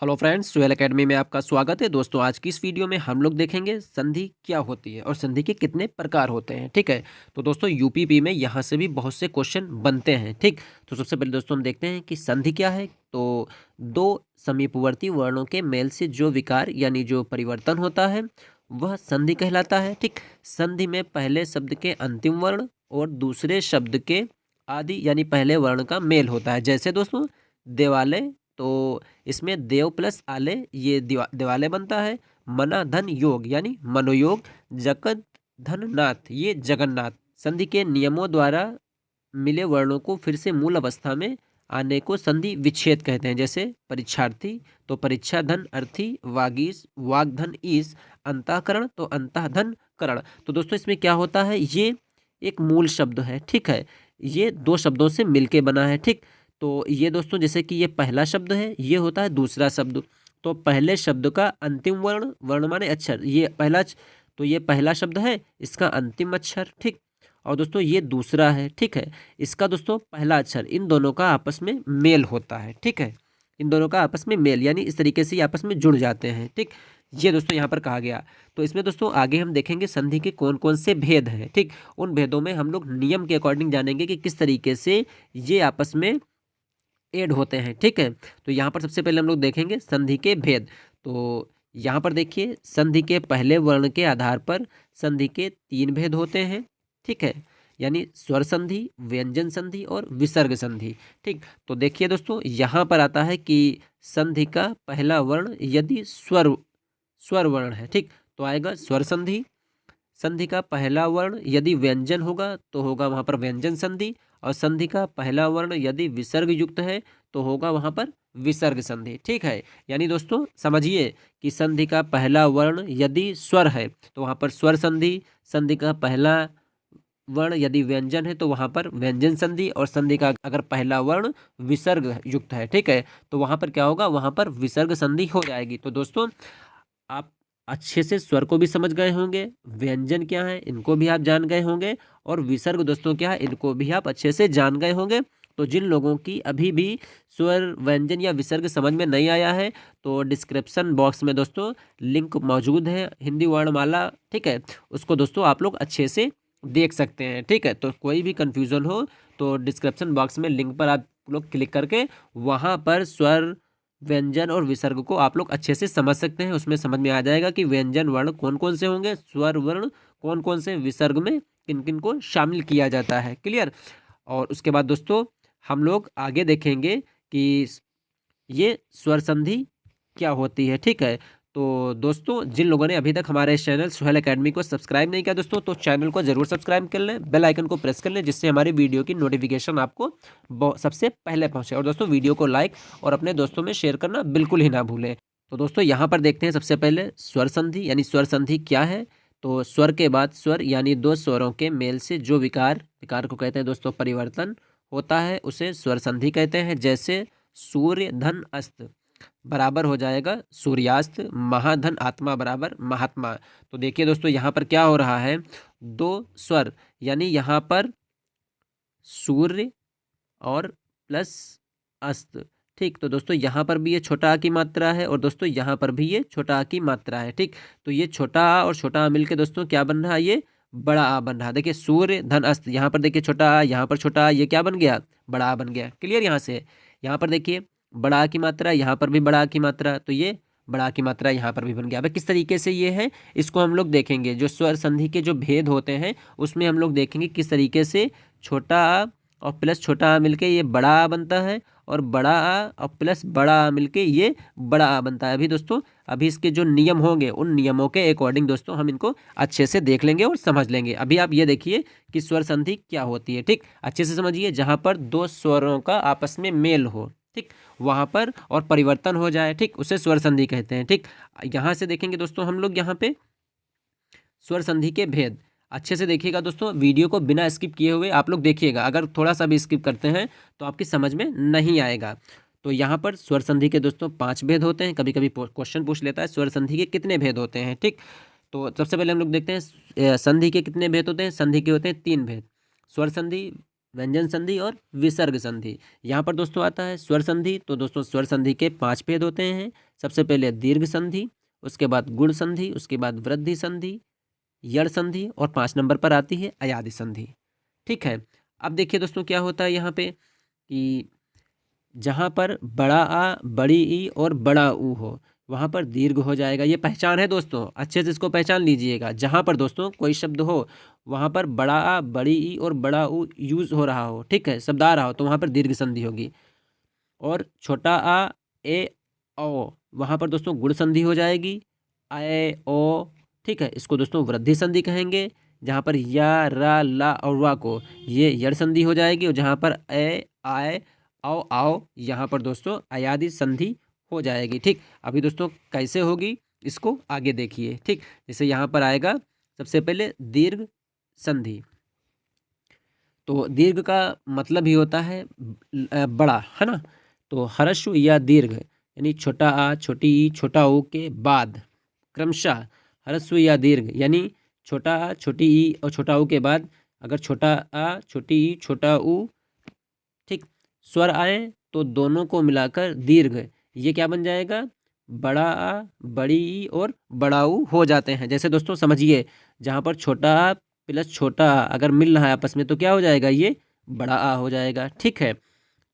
Hello friends, Suhail academy में आपका स्वागत है। दोस्तों, आज की इस वीडियो में हम लोग देखेंगे संधि क्या होती है और संधि के कितने प्रकार होते हैं। ठीक है, तो दोस्तों यूपीपी में यहाँ से भी बहुत से क्वेश्चन बनते हैं। ठीक, तो सबसे पहले दोस्तों हम देखते हैं कि संधि क्या है। तो दो समीपवर्ती वर्णों के मेल से जो विकार यानी जो परिवर्तन होता है वह संधि कहलाता है। ठीक, संधि में पहले शब्द के अंतिम वर्ण और दूसरे शब्द के आदि यानी पहले वर्ण का मेल होता है। जैसे दोस्तों देवालय, तो इसमें देव प्लस आले ये दिवाले बनता है। मना धन योग यानी मनोयोग। जगत धन नाथ ये जगन्नाथ। संधि के नियमों द्वारा मिले वर्णों को फिर से मूल अवस्था में आने को संधि विच्छेद कहते हैं। जैसे परीक्षार्थी तो परीक्षा धन अर्थी, वागीश वाग धन ईश, अंतःकरण तो अंतः धन करण। तो दोस्तों इसमें क्या होता है, ये एक मूल शब्द है। ठीक है, ये दो शब्दों से मिलके बना है। ठीक, तो ये दोस्तों जैसे कि ये पहला शब्द है, ये होता है दूसरा शब्द। तो पहले शब्द का अंतिम वर्ण, वर्ण माने अक्षर, ये पहला तो ये पहला शब्द है, इसका अंतिम अक्षर। ठीक, और दोस्तों ये दूसरा है। ठीक है, इसका दोस्तों पहला अक्षर, इन दोनों का आपस में मेल होता है। ठीक है, इन दोनों का आपस में मेल यानी इस तरीके से ये आपस में जुड़ जाते हैं। ठीक, ये दोस्तों यहाँ पर कहा गया। तो इसमें दोस्तों आगे हम देखेंगे संधि के कौन कौन से भेद हैं। ठीक, उन भेदों में हम लोग नियम के अकॉर्डिंग जानेंगे कि किस तरीके से ये आपस में ऐड होते हैं। ठीक है, तो यहाँ पर सबसे पहले हम लोग देखेंगे संधि के भेद। तो यहाँ पर देखिए संधि के पहले वर्ण के आधार पर संधि के तीन भेद होते हैं। ठीक है, यानी स्वर संधि, व्यंजन संधि और विसर्ग संधि। ठीक, तो देखिए दोस्तों यहाँ पर आता है कि संधि का पहला वर्ण यदि स्वर स्वर वर्ण है, ठीक, तो आएगा स्वर संधि। संधि का पहला वर्ण यदि व्यंजन होगा तो होगा वहाँ पर व्यंजन संधि, और संधि का पहला वर्ण यदि विसर्ग युक्त है तो होगा वहाँ पर विसर्ग संधि। ठीक है, यानी दोस्तों समझिए कि संधि का पहला वर्ण यदि स्वर है तो वहाँ पर स्वर संधि, संधि का पहला वर्ण यदि व्यंजन है तो वहाँ पर व्यंजन संधि, और संधि का अगर पहला वर्ण विसर्ग युक्त है, ठीक है, तो वहाँ पर क्या होगा, वहाँ पर विसर्ग संधि हो जाएगी। तो दोस्तों आप अच्छे से स्वर को भी समझ गए होंगे, व्यंजन क्या है इनको भी आप जान गए होंगे, और विसर्ग दोस्तों क्या है इनको भी आप अच्छे से जान गए होंगे। तो जिन लोगों की अभी भी स्वर व्यंजन या विसर्ग समझ में नहीं आया है तो डिस्क्रिप्शन बॉक्स में दोस्तों लिंक मौजूद है हिंदी वर्णमाला। ठीक है, उसको दोस्तों आप लोग अच्छे से देख सकते हैं। ठीक है, तो कोई भी कन्फ्यूज़न हो तो डिस्क्रिप्शन बॉक्स में लिंक पर आप लोग क्लिक करके वहाँ पर स्वर व्यंजन और विसर्ग को आप लोग अच्छे से समझ सकते हैं। उसमें समझ में आ जाएगा कि व्यंजन वर्ण कौन कौन से होंगे, स्वर वर्ण कौन कौन से, विसर्ग में किन किन को शामिल किया जाता है। क्लियर। और उसके बाद दोस्तों हम लोग आगे देखेंगे कि ये स्वर संधि क्या होती है। ठीक है, तो दोस्तों जिन लोगों ने अभी तक हमारे इस चैनल सुहेल एकेडमी को सब्सक्राइब नहीं किया दोस्तों, तो चैनल को जरूर सब्सक्राइब कर लें, बेल आइकन को प्रेस कर लें, जिससे हमारी वीडियो की नोटिफिकेशन आपको सबसे पहले पहुंचे। और दोस्तों वीडियो को लाइक और अपने दोस्तों में शेयर करना बिल्कुल ही ना भूलें। तो दोस्तों यहाँ पर देखते हैं सबसे पहले स्वर संधि, यानी स्वर संधि क्या है। तो स्वर के बाद स्वर यानी दो स्वरों के मेल से जो विकार विकार को कहते हैं दोस्तों परिवर्तन होता है उसे स्वर संधि कहते हैं। जैसे सूर्य धन अस्त बराबर हो जाएगा सूर्यास्त, महाधन आत्मा बराबर महात्मा। तो देखिए दोस्तों यहाँ पर क्या हो रहा है, दो स्वर यानी यहाँ पर सूर्य और प्लस अस्त। ठीक, तो दोस्तों यहाँ पर भी ये छोटा आ की मात्रा है और दोस्तों यहाँ पर भी ये छोटा आ की मात्रा है। ठीक, तो ये छोटा आ और छोटा आ मिलके दोस्तों क्या बन रहा है, ये बड़ा आ बन रहा है। देखिए सूर्य धन अस्त, यहाँ पर देखिए छोटा आ, यहाँ पर छोटा आ, ये क्या बन गया, बड़ा आ बन गया। क्लियर। यहाँ से यहाँ पर देखिए बड़ा आ की मात्रा, यहाँ पर भी बड़ा आ की मात्रा, तो ये बड़ा आ की मात्रा यहाँ पर भी बन गया। अब किस तरीके से ये है इसको हम लोग देखेंगे। जो स्वर संधि के जो भेद होते हैं उसमें हम लोग देखेंगे किस तरीके से छोटा आ और प्लस छोटा आ मिलके ये बड़ा आ बनता है, और बड़ा आ और प्लस बड़ा आ मिलके ये बड़ा आ बनता है। अभी इसके जो नियम होंगे उन नियमों के अकॉर्डिंग दोस्तों हम इनको अच्छे से देख लेंगे और समझ लेंगे। अभी आप ये देखिए कि स्वर संधि क्या होती है। ठीक, अच्छे से समझिए, जहाँ पर दो स्वरों का आपस में मेल हो, ठीक, वहाँ पर और परिवर्तन हो जाए, ठीक, उसे स्वर संधि कहते हैं। ठीक, यहाँ से देखेंगे दोस्तों हम लोग यहाँ पे स्वर संधि के भेद। अच्छे से देखिएगा दोस्तों, वीडियो को बिना स्किप किए हुए आप लोग देखिएगा। अगर थोड़ा सा भी स्किप करते हैं तो आपकी समझ में नहीं आएगा। तो यहाँ पर स्वर संधि के दोस्तों 5 भेद होते हैं। कभी कभी क्वेश्चन पूछ लेता है स्वर संधि के कितने भेद होते हैं। ठीक, तो सबसे पहले हम लोग देखते हैं संधि के कितने भेद होते हैं। संधि के होते हैं 3 भेद। स्वर संधि, व्यंजन संधि और विसर्ग संधि। यहाँ पर दोस्तों आता है स्वर संधि। तो दोस्तों स्वर संधि के 5 भेद होते हैं। सबसे पहले दीर्घ संधि, उसके बाद गुण संधि, उसके बाद वृद्धि संधि, यड़ संधि और 5 नंबर पर आती है अयादि संधि। ठीक है, अब देखिए दोस्तों क्या होता है यहाँ पे कि जहाँ पर बड़ा आ, बड़ी ई और बड़ा ऊ हो वहाँ पर दीर्घ हो जाएगा। ये पहचान है दोस्तों, अच्छे से इसको पहचान लीजिएगा। जहाँ पर दोस्तों कोई शब्द हो वहाँ पर बड़ा आ, बड़ी ई और बड़ा ऊ यूज़ हो रहा हो, ठीक है, शब्द आ रहा हो, तो वहाँ पर दीर्घ संधि होगी। और छोटा आ, ए, ओ, वहाँ पर दोस्तों गुण संधि हो जाएगी, ए, ओ, ठीक है। इसको दोस्तों वृद्धि संधि कहेंगे। जहाँ पर या, रा, ला और वा को ये यड़ संधि हो जाएगी। और जहाँ पर ए, आए, आओ, आओ, यहाँ पर दोस्तों अयादि संधि हो जाएगी। ठीक, अभी दोस्तों कैसे होगी इसको आगे देखिए। ठीक, जैसे यहाँ पर आएगा सबसे पहले दीर्घ संधि। तो दीर्घ का मतलब ही होता है बड़ा, है ना। तो ह्रस्व या दीर्घ यानी छोटा आ, छोटी ई, छोटा ऊ के बाद क्रमशः ह्रस्व या दीर्घ यानी छोटा आ, छोटी ई और छोटा ऊ के बाद अगर छोटा आ, छोटी ई, छोटा ऊ, ठीक, स्वर आए तो दोनों को मिलाकर दीर्घ, ये क्या बन जाएगा, बड़ा आ, बड़ी ई और बड़ा ऊ हो जाते हैं। जैसे दोस्तों समझिए, जहाँ पर छोटा आ प्लस छोटा आ अगर मिल रहा है आपस में तो क्या हो जाएगा, ये बड़ा आ हो जाएगा। ठीक है,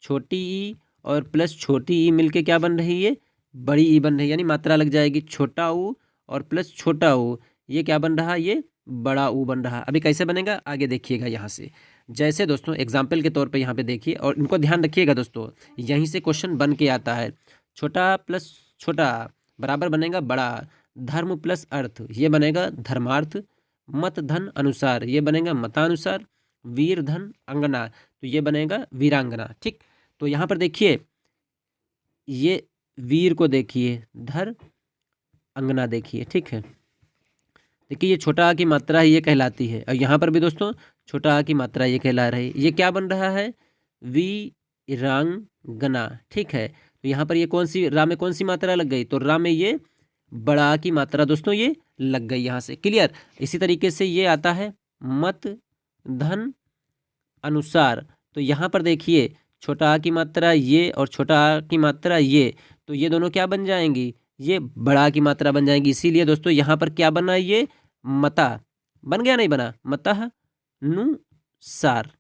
छोटी ई और प्लस छोटी ई मिलके क्या बन रही है, बड़ी ई बन रही है, यानी मात्रा लग जाएगी। छोटा ऊ और प्लस छोटा ऊ ये क्या बन रहा, ये बड़ा ऊ बन रहा। अभी कैसे बनेगा आगे देखिएगा यहाँ से। जैसे दोस्तों एग्जाम्पल के तौर पे यहाँ पे देखिए और इनको ध्यान रखिएगा दोस्तों, यहीं से क्वेश्चन बन के आता है। छोटा प्लस छोटा बराबर बनेगा बड़ा। धर्म प्लस अर्थ ये बनेगा धर्मार्थ। मत धन अनुसार ये बनेगा मतानुसार। वीर धन अंगना तो ये बनेगा वीरांगना। ठीक, तो यहाँ पर देखिए ये वीर को देखिए, धर, अंगना देखिए। ठीक है, देखिए ये छोटा आ की मात्रा ये कहलाती है और यहाँ पर भी दोस्तों छोटा आ की मात्रा ये कहला रही है। ये क्या बन रहा है, वीरांगना। ठीक है, तो यहाँ पर ये कौन सी रा में कौन सी मात्रा लग गई, तो रा में ये बड़ा की मात्रा दोस्तों ये लग गई यहाँ से। क्लियर। इसी तरीके से ये आता है मत धन अनुसार। तो यहाँ पर देखिए छोटा आ की मात्रा ये और छोटा आ की मात्रा ये, तो ये दोनों क्या बन जाएंगी, ये बड़ा की मात्रा बन जाएंगी। इसीलिए दोस्तों यहाँ पर क्या बना, ये मता बन गया, नहीं बना, मतः नुसार।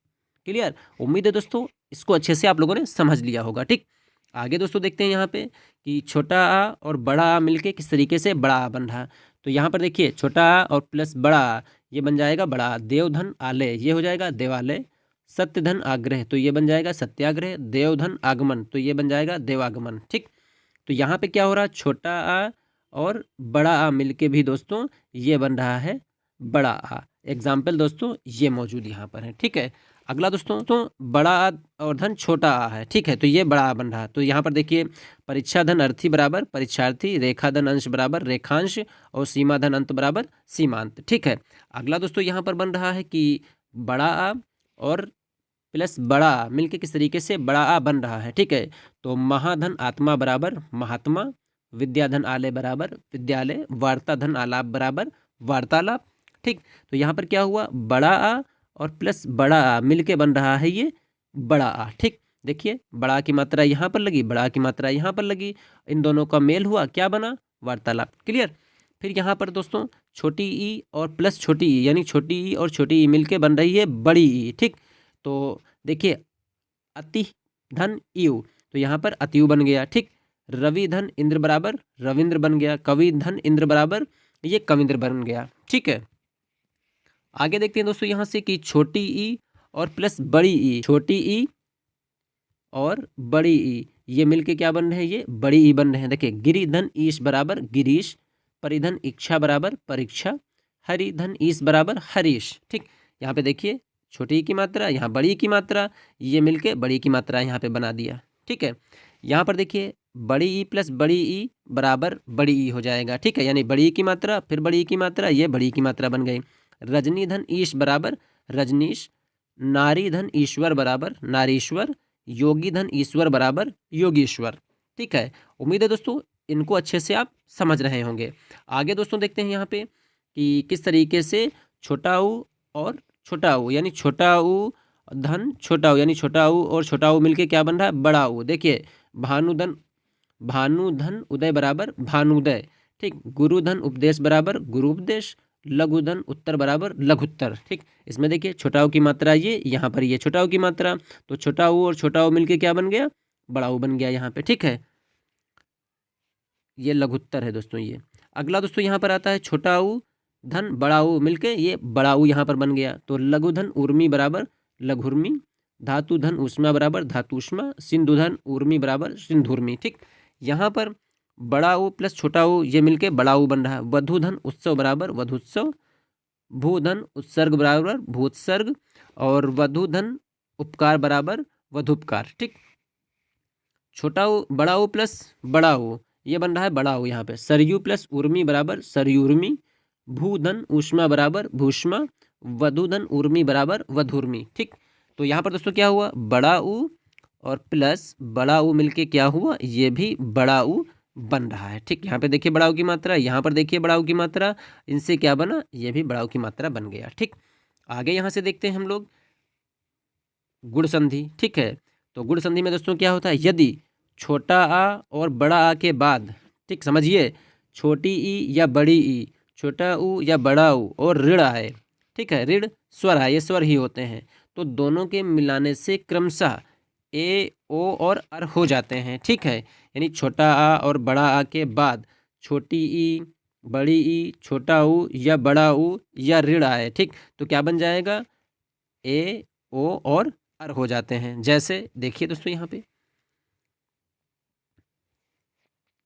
क्लियर। उम्मीद है दोस्तों इसको अच्छे से आप लोगों ने समझ लिया होगा। ठीक, आगे दोस्तों देखते हैं यहाँ पे कि छोटा आ और बड़ा आ मिलके किस तरीके से बड़ा आ बन रहा। तो यहाँ पर देखिए छोटा आ और प्लस बड़ा आ ये बन जाएगा बड़ा। देवधन आलय ये हो जाएगा देवालय। सत्यधन आग्रह तो ये बन जाएगा सत्याग्रह। देवधन आगमन तो ये बन जाएगा देवागमन। ठीक, तो यहाँ पे क्या हो रहा है, छोटा आ और बड़ा आ मिलके भी दोस्तों ये बन रहा है बड़ा आ। एग्जाम्पल दोस्तों ये मौजूद यहाँ पर है। ठीक है, अगला दोस्तों तो बड़ा आ और धन छोटा आ है। ठीक है, तो ये बड़ा आ बन रहा है। तो यहाँ पर देखिए परीक्षा धन अर्थी बराबर परीक्षार्थी, रेखा धन अंश बराबर रेखांश और सीमा धन अंत बराबर सीमांत। ठीक है, अगला दोस्तों यहाँ पर बन रहा है कि बड़ा आ और प्लस बड़ा आ मिलके किस तरीके से बड़ा आ बन रहा है। ठीक है, तो महाधन आत्मा बराबर महात्मा। विद्याधन आलय बराबर विद्यालय। वार्ता धन आलाप बराबर वार्तालाप। ठीक, तो यहाँ पर क्या हुआ, बड़ा आ और प्लस बड़ा आ मिलके बन रहा है ये बड़ा आ। ठीक, देखिए बड़ा की मात्रा यहाँ पर लगी, बड़ा की मात्रा यहाँ पर लगी, इन दोनों का मेल हुआ, क्या बना, वार्तालाप। क्लियर। फिर यहाँ पर दोस्तों छोटी ई और प्लस छोटी ई यानी छोटी ई और छोटी ई मिलके बन रही है बड़ी ई। ठीक, तो देखिए अति धन इव तो यहाँ पर अतियु बन गया। ठीक, रवि धन इंद्र बराबर रविंद्र बन गया। कवि धन इंद्र बराबर ये कविंद्र बन गया। ठीक है, आगे देखते हैं दोस्तों यहाँ से कि छोटी ई और प्लस बड़ी ई, छोटी ई और बड़ी ई ये मिलके क्या बन रहे हैं, ये बड़ी ई बन रहे हैं। देखिए गिरिधन ईश बराबर गिरीश। परिधन इच्छा बराबर परीक्षा। हरिधन ईश बराबर हरीश। ठीक, यहाँ पे देखिए छोटी की मात्रा यहाँ बड़ी की मात्रा ये मिलके बड़ी की मात्रा यहाँ पे बना दिया। ठीक है, यहाँ पर देखिए बड़ी ई प्लस बड़ी ई बराबर बड़ी ई हो जाएगा। ठीक है, यानी बड़ी की मात्रा फिर बड़ी की मात्रा ये बड़ी की मात्रा बन गई। रजनी धन ईश बराबर रजनीश। नारी धन ईश्वर बराबर नारीश्वर। योगी धन ईश्वर बराबर योगीश्वर। ठीक है, उम्मीद है दोस्तों इनको अच्छे से आप समझ रहे होंगे। आगे दोस्तों देखते हैं यहाँ पे कि किस तरीके से छोटा ऊ और छोटा ऊ यानी छोटा ऊ धन छोटा ऊ, यानी छोटा ऊ और छोटा ऊ मिलके क्या बन रहा है, बड़ा ऊ। देखिए भानुधन, भानुधन उदय बराबर भानुदय, ठीक। गुरुधन उपदेश बराबर गुरुपदेश, लघुधन उत्तर बराबर लघुत्तर, ठीक। इसमें देखिए छोटा ऊ की मात्रा ये, यहाँ पर ये छोटा ऊ की मात्रा, तो छोटा ऊ और छोटा ऊ मिलके क्या बन गया, बड़ा ऊ बन गया यहाँ पे, ठीक है। ये लघुत्तर है दोस्तों ये। अगला दोस्तों यहाँ पर आता है छोटा ऊ धन बड़ा ऊ मिलके ये बड़ा ऊ यहाँ पर बन गया, तो लघुधन उर्मी बराबर लघुर्मी, धातु धन ऊष्मा बराबर धातुष्मा, सिंधु धन उर्मी बराबर सिंधुर्मी, ठीक। यहाँ पर बड़ा ऊ प्लस छोटा ऊ ये मिलके बड़ा ऊ बन रहा है। वधु धन उत्सव बराबर वधुत्सव, भूधन उत्सर्ग बराबर भूत्सर्ग, और वधु धन उपकार बराबर वधुपकार, ठीक। छोटा ऊ बड़ा ऊ प्लस बड़ा ऊ ये बन रहा है बड़ा ऊ यहाँ पे। सरयू प्लस उर्मी बराबर सरयूर्मी, भूधन ऊष्मा बराबर भूष्मा, वधुधन उर्मी बराबर वधुर्मी, ठीक। तो यहाँ पर दोस्तों क्या हुआ, बड़ा ऊ और प्लस बड़ा ऊ मिलके क्या हुआ, ये भी बड़ा ऊ बन रहा है, ठीक। यहाँ पे देखिए बड़ा ऊ की मात्रा, यहाँ पर देखिए बड़ा ऊ की मात्रा, इनसे क्या बना, ये भी बड़ा ऊ की मात्रा बन गया, ठीक। आगे यहाँ से देखते हैं हम लोग गुण संधि, ठीक है। तो गुण संधि में दोस्तों क्या होता है, यदि छोटा आ और बड़ा आ के बाद, ठीक समझिए, छोटी ई या बड़ी ई, छोटा ऊ या बड़ा ऊ और ऋण आए, ठीक है, ऋण स्वर आए, ये स्वर ही होते हैं, तो दोनों के मिलाने से क्रमशः ए ओ और अर हो जाते हैं, ठीक है। यानी छोटा आ और बड़ा आ के बाद छोटी ई, बड़ी ई, छोटा ऊ या बड़ा ऊ या ऋण आए, ठीक, तो क्या बन जाएगा, ए ओ और अर हो जाते हैं। जैसे देखिए दोस्तों यहाँ पे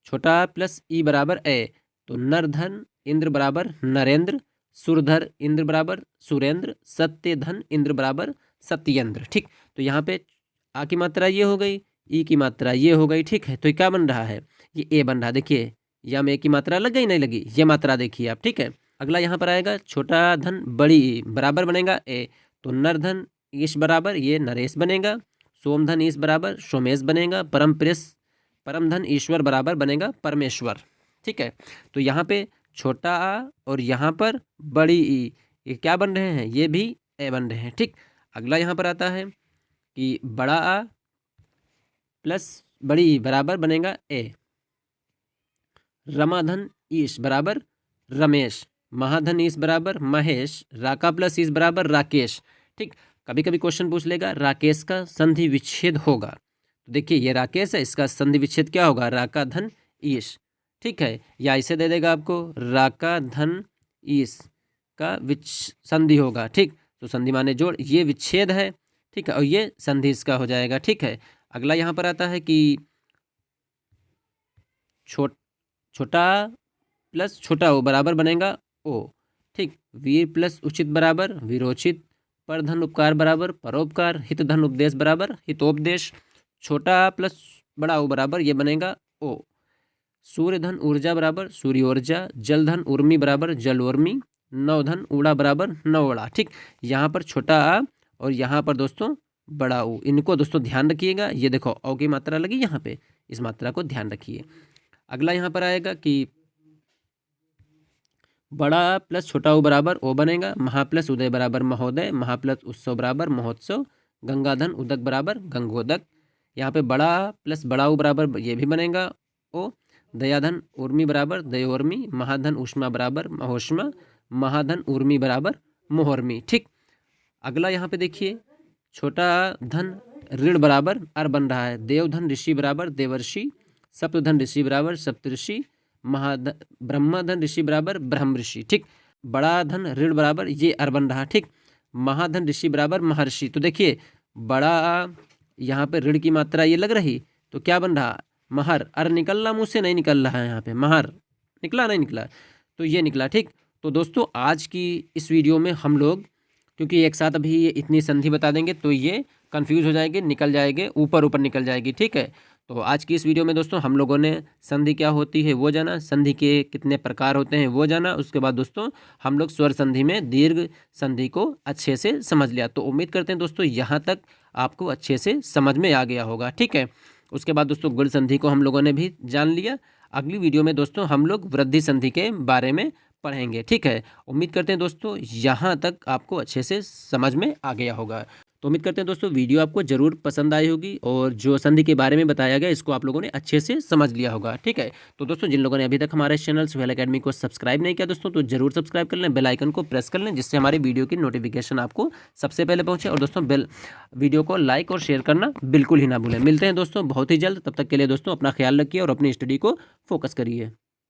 छोटा प्लस ई बराबर ए, तो नरधन इंद्र बराबर नरेंद्र, सुरधर इंद्र बराबर सुरेंद्र, सत्यधन इंद्र बराबर सत्येंद्र, ठीक। तो यहाँ पे आ की मात्रा ये हो गई, ई की मात्रा ये हो गई, ठीक है। तो ये क्या बन रहा है, ये ए बन रहा है। देखिए या में ए की मात्रा लग गई नहीं लगी, ये मात्रा देखिए आप, ठीक है। अगला यहाँ पर आएगा छोटा धन बड़ी ई बराबर बनेगा ए, तो नरधन ईश बराबर ये नरेश बनेगा, सोमधन ईश बराबर सोमेश बनेगा, परम धन ईश्वर बराबर बनेगा परमेश्वर, ठीक है। तो यहाँ पे छोटा आ और यहाँ पर बड़ी ई ये क्या बन रहे हैं, ये भी ए बन रहे हैं, ठीक। अगला यहाँ पर आता है कि बड़ा आ प्लस बड़ी ई बराबर बनेगा ए, रमाधन ईश बराबर रमेश, महाधन ईश बराबर महेश, राका प्लस ईश बराबर राकेश, ठीक। कभी कभी क्वेश्चन पूछ लेगा राकेश का संधि विच्छेद होगा, तो देखिए ये राकेश है, इसका संधि विच्छेद क्या होगा, राका धन ईश, ठीक है। या इसे दे देगा आपको राका धन ईश का संधि होगा, ठीक। तो संधि माने जोड़, ये विच्छेद है, ठीक है, और ये संधि इसका हो जाएगा, ठीक है। अगला यहाँ पर आता है कि छोटा प्लस छोटा ओ बराबर बनेगा ओ, ठीक। वीर प्लस उचित बराबर वीरोचित, परधन उपकार बराबर परोपकार, हित धन उपदेश बराबर हितोपदेश, छोटा प्लस बड़ा ओ बराबर ये बनेगा ओ, सूर्य धन ऊर्जा बराबर सूर्योर्जा, जल धन उर्मी बराबर जलोर्मी, नवधन ऊड़ा बराबर नवड़ा, ठीक। यहाँ पर छोटा आ और यहाँ पर दोस्तों बड़ा ऊ, इनको दोस्तों ध्यान रखिएगा। ये देखो औ की मात्रा लगी यहाँ पे, इस मात्रा को ध्यान रखिए। अगला यहाँ पर आएगा कि बड़ा प्लस छोटा ऊ बराबर ओ बनेगा, महा प्लस उदय बराबर महोदय, महा प्लस उत्सव बराबर महोत्सव, गंगाधन उदक बराबर गंगोदक। यहाँ पे बड़ा प्लस बड़ा ऊ बराबर ये भी बनेगा ओ, दयाधन उर्मी बराबर दयोर्मी, महाधन ऊष्मा बराबर महोष्मा, महाधन उर्मी बराबर मोहर्मी, ठीक। अगला यहाँ पे देखिए छोटा धन ऋण बराबर अर बन रहा है, देवधन ऋषि बराबर देवर्षि, सप्तधन ऋषि बराबर सप्तऋषि, महाधन ब्रह्मधन ऋषि बराबर ब्रह्म ऋषि, ठीक। बड़ा धन ऋण बराबर ये अर बन रहा, ठीक। महाधन ऋषि बराबर महर्षि, तो देखिए बड़ा यहाँ पे ऋण की मात्रा ये लग रही, तो क्या बन रहा, महर, अर निकलना मुँह से नहीं निकल रहा है, यहाँ पे महर निकला नहीं निकला, तो ये निकला, ठीक। तो दोस्तों आज की इस वीडियो में हम लोग क्योंकि एक साथ अभी ये इतनी संधि बता देंगे तो ये कंफ्यूज हो जाएगी, निकल जाएंगे, ऊपर ऊपर निकल जाएगी, ठीक है। तो आज की इस वीडियो में दोस्तों हम लोगों ने संधि क्या होती है वो जाना, संधि के कितने प्रकार होते हैं वो जाना, उसके बाद दोस्तों हम लोग स्वर संधि में दीर्घ संधि को अच्छे से समझ लिया। तो उम्मीद करते हैं दोस्तों यहाँ तक आपको अच्छे से समझ में आ गया होगा, ठीक है। उसके बाद दोस्तों गुण संधि को हम लोगों ने भी जान लिया। अगली वीडियो में दोस्तों हम लोग वृद्धि संधि के बारे में पढ़ेंगे, ठीक है। उम्मीद करते हैं दोस्तों यहाँ तक आपको अच्छे से समझ में आ गया होगा। तो उम्मीद करते हैं दोस्तों वीडियो आपको जरूर पसंद आई होगी और जो संधि के बारे में बताया गया इसको आप लोगों ने अच्छे से समझ लिया होगा। ठीक है, तो दोस्तों जिन लोगों ने अभी तक हमारे चैनल सुहेल एकेडमी को सब्सक्राइब नहीं किया दोस्तों, तो जरूर सब्सक्राइब कर लें, बेल आइकन को प्रेस कर लें, जिससे हमारी वीडियो की नोटिफिकेशन आपको सबसे पहले पहुंचे। और दोस्तों वीडियो को लाइक और शेयर करना बिल्कुल ही ना भूलें। मिलते हैं दोस्तों बहुत ही जल्द, तब तक के लिए दोस्तों अपना ख्याल रखिए और अपनी स्टडी को फोकस करिए।